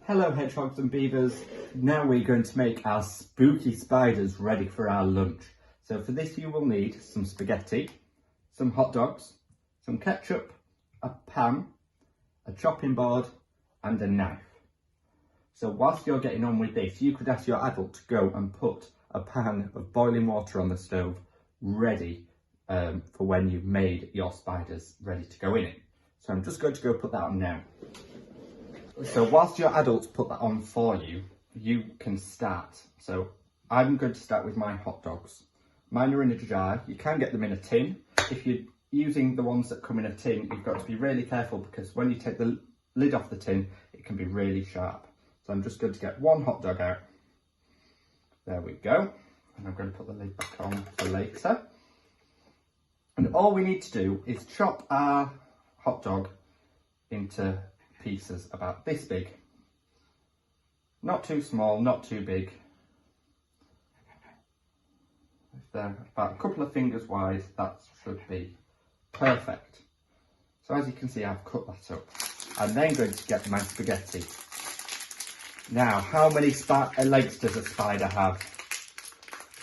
Hello hedgehogs and beavers. Now we're going to make our spooky spiders ready for our lunch. So for this you will need some spaghetti, some hot dogs, some ketchup, a pan, a chopping board and a knife. So whilst you're getting on with this, you could ask your adult to go and put a pan of boiling water on the stove ready for when you've made your spiders ready to go in it. So I'm just going to go put that on now. So whilst your adults put that on for you, you can start. So I'm going to start with my hot dogs. Mine are in a jar. You can get them in a tin. If you're using the ones that come in a tin, you've got to be really careful because when you take the lid off the tin, it can be really sharp. So I'm just going to get one hot dog out. There we go. And I'm going to put the lid back on for later. And all we need to do is chop our hot dog into pieces about this big. Not too small, not too big. If they're about a couple of fingers wide, that should be perfect. So as you can see, I've cut that up. I'm then going to get my spaghetti. Now, how many legs does a spider have?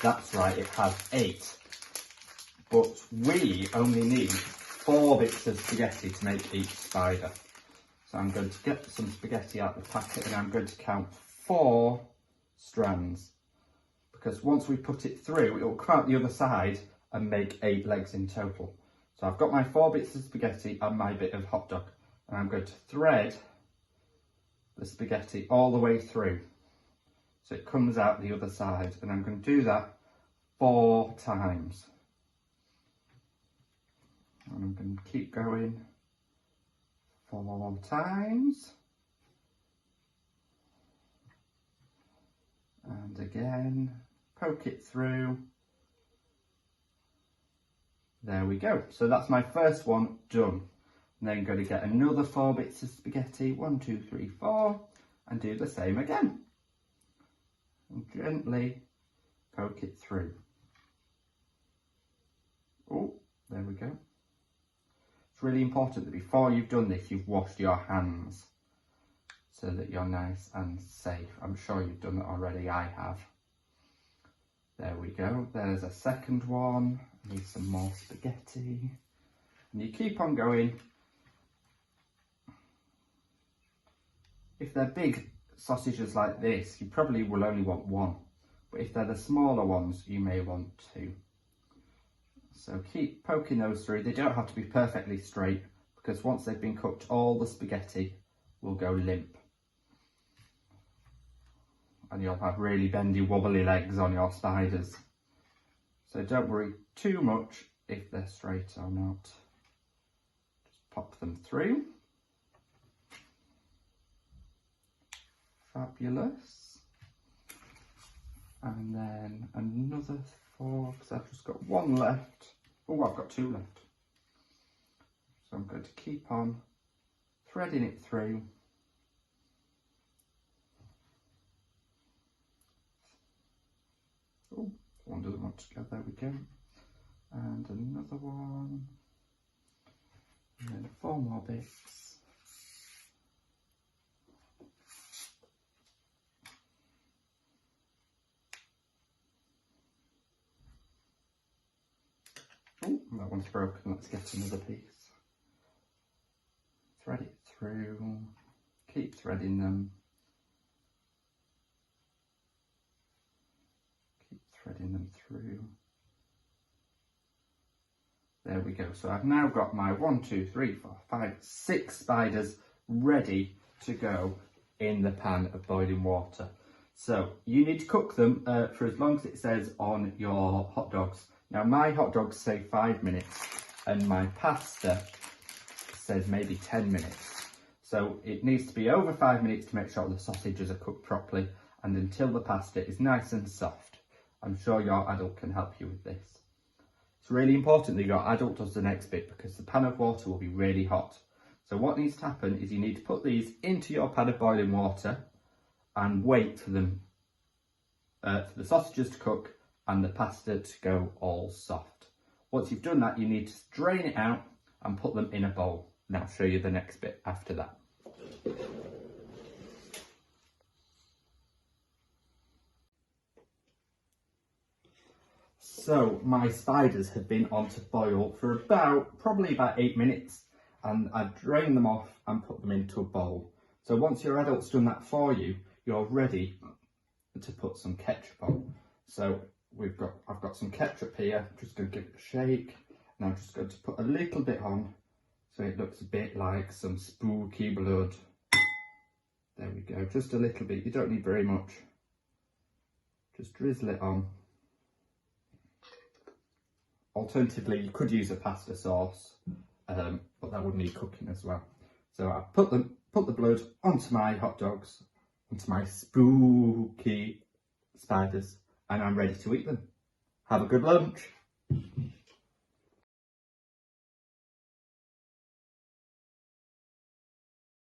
That's right, it has 8. But we only need 4 bits of spaghetti to make each spider. So I'm going to get some spaghetti out of the packet and I'm going to count 4 strands. Because once we put it through, it will come out the other side and make 8 legs in total. So I've got my 4 bits of spaghetti and my bit of hot dog. And I'm going to thread the spaghetti all the way through. So it comes out the other side. And I'm going to do that 4 times. And I'm going to keep going 4 times. And again, poke it through. There we go. So that's my first one done. And then I'm going to get another 4 bits of spaghetti. 1, 2, 3, 4. And do the same again. And gently poke it through. Oh, there we go. It's really important that before you've done this, you've washed your hands so that you're nice and safe. I'm sure you've done it already, I have. There we go, there's a second one. I need some more spaghetti. And you keep on going. If they're big sausages like this, you probably will only want 1. But if they're the smaller ones, you may want 2. So keep poking those through. They don't have to be perfectly straight because once they've been cooked, all the spaghetti will go limp. And you'll have really bendy, wobbly legs on your spiders. So don't worry too much if they're straight or not. Just pop them through. Fabulous. And then another 4, because I've just got 1 left. Oh, I've got 2 left. So I'm going to keep on threading it through. Oh, one doesn't want to go, there we go. And another one. And then 4 more bits. Oh, that one's broken. Let's get another piece. Thread it through. Keep threading them. Keep threading them through. There we go. So I've now got my 1, 2, 3, 4, 5, 6 spiders ready to go in the pan of boiling water. So you need to cook them for as long as it says on your hot dogs. Now my hot dogs say 5 minutes and my pasta says maybe 10 minutes. So it needs to be over 5 minutes to make sure the sausages are cooked properly and until the pasta is nice and soft. I'm sure your adult can help you with this. It's really important that your adult does the next bit because the pan of water will be really hot. So what needs to happen is you need to put these into your pan of boiling water and wait for them, for the sausages to cook and the pasta to go all soft. Once you've done that, you need to drain it out and put them in a bowl. And I'll show you the next bit after that. So my spiders have been on to boil for probably about 8 minutes, and I've drained them off and put them into a bowl. So once your adult's done that for you, you're ready to put some ketchup on. So I've got some ketchup here. I'm just going to give it a shake, and I'm just going to put a little bit on so it looks a bit like some spooky blood. There we go, just a little bit. You don't need very much. Just drizzle it on. Alternatively, you could use a pasta sauce, but that would need cooking as well. So I put the blood onto my hot dogs, onto my spooky spiders, and I'm ready to eat them. Have a good lunch.